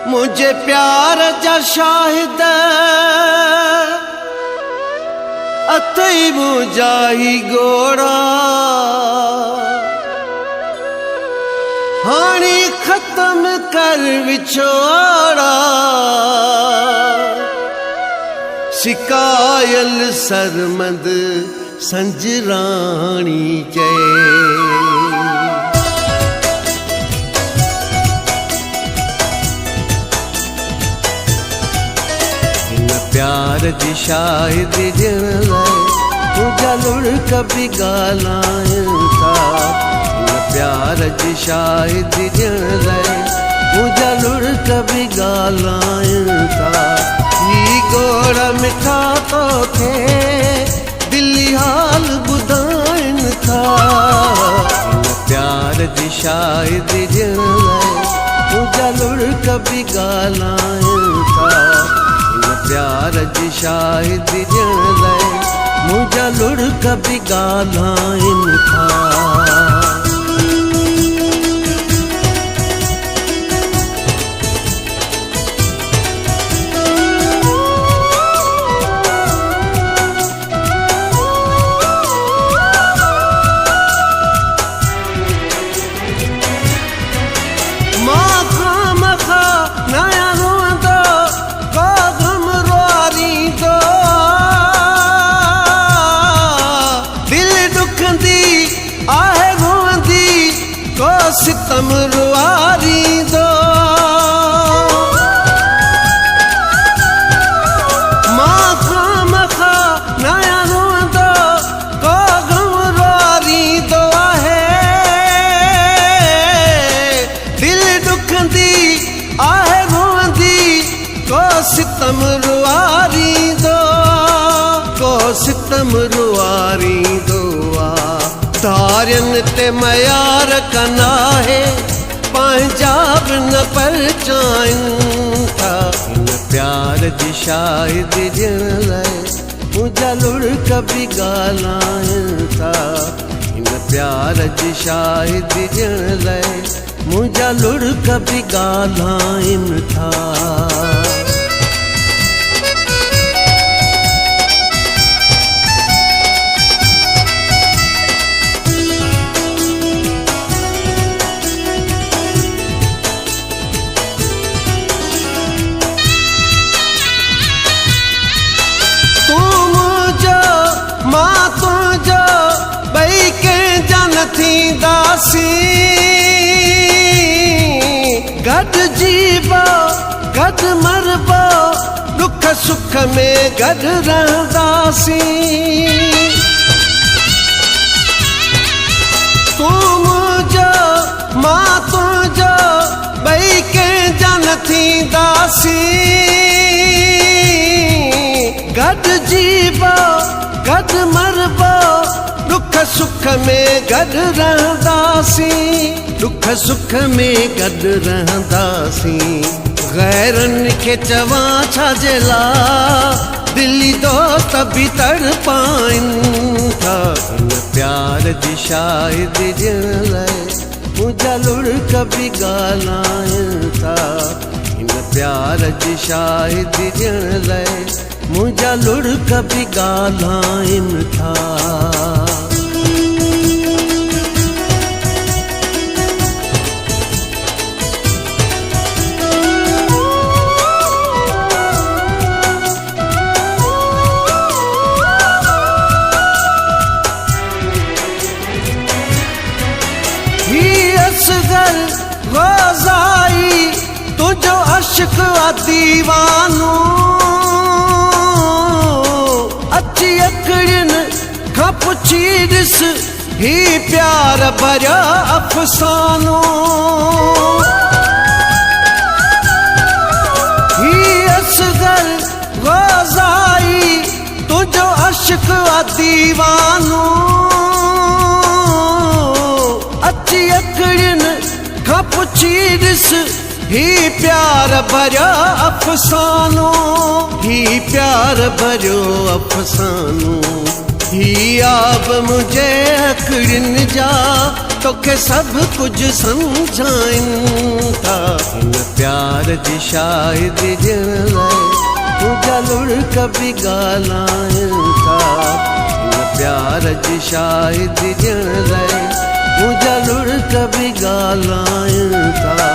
मुझे प्यार जा शाहिद अथई मुझाही गोड़ा हाणी खत्म कर विछोड़ा शिकायल सरमंद संजराणी चए प्यार जी शायद ॾियण लाइ तुंहिंजा लुड़क बि ॻाल्हाइनि था। हिन प्यार जी शायद ॾियण लाइ तुंहिंजा लुड़क बि ॻाल्हाइनि था। ही गोड़ मिठा तोखे दिली हाल ॿुधाइनि था। हिन प्यार जी शायद ॾियण लाइ तुंहिंजा लुड़क बि ॻाल्हाइनि था। प्यार जी शायद ॾियण लाइ मुंहिंजा लुड़क बि ॻाल्हाइनि था। सितम रुआरी दो मां खाम खा नया रोंदो को गम रुआरी दो आहे दिल दुखंदी आहे रोंदी को सितम रुआरी दो को सितम रुआरी दो तारन ते मयार कना है पंजाब न परचाइन था। हिन प्यार जी शायद ॾियण लाइ मुंहिंजा लुड़क बि ॻाल्हाइनि था। हिन प्यार जी शायद ॾियण लाइ मुंहिंजा लुड़क बि ॻाल्हाइनि था। थींदासी गॾु जीबो गॾु मरबो दुख सुख में गॾु रहंदासी। तूं मुंहिंजो मां तुंहिंजो ॿई कंहिंजा न थींदासी गॾु जीबो गॾु मरबो दुख सुख में गॾु रहंदासी दुख सुख में गॾु रहंदासी। गैरनि खे चवां छाजे लाइ दिली दोस्त बि तड़पाइनि था। हिन प्यार जी शायद ॾियण लाइ मुंहिंजा लुड़क बि ॻाल्हाइनि था। हिन प्यार जी शायद ॾियण लाइ मुंहिंजा लुड़क बि ॻाल्हाइनि था। रोज़ाई तुझो अश्क दीवानो अची अखड़ियुनि खां पुछी ॾिस ही प्यार भरियो अफ़सानो। ही असगर रोज़ाई तुझो अश्क दीवानो अची अखड़ियुनि खां पुछी ॾिस ही प्यार भरियो अफ़सानो। ही प्यार भरियो अफ़सानो। ही आब मुझे अखड़ियुनि जा तोखे सब कुछ समझाइन था। इन प्यार जी शायदि ॾियण लाइ मुंहिंजा लुड़क बि ॻाल्हाइनि था। हिन प्यार जी शायदि ॾियण लाइ मुंहिंजा लुड़क बि ॻाल्हाइनि था।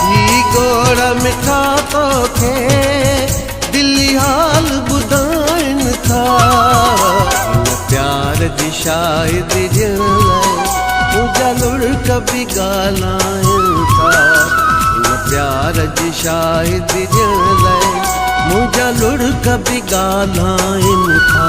ही गोड़ मिठा तोखे दिली हाल ॿुधाइनि था। हिन प्यार जी शायदि ॾियण लाइ मुंहिंजा लुड़क बि ॻाल्हाइनि था। हिन प्यार जी शायदि ॾियण लाइ मुंहिंजा लुड़क बि ॻाल्हाइनि था।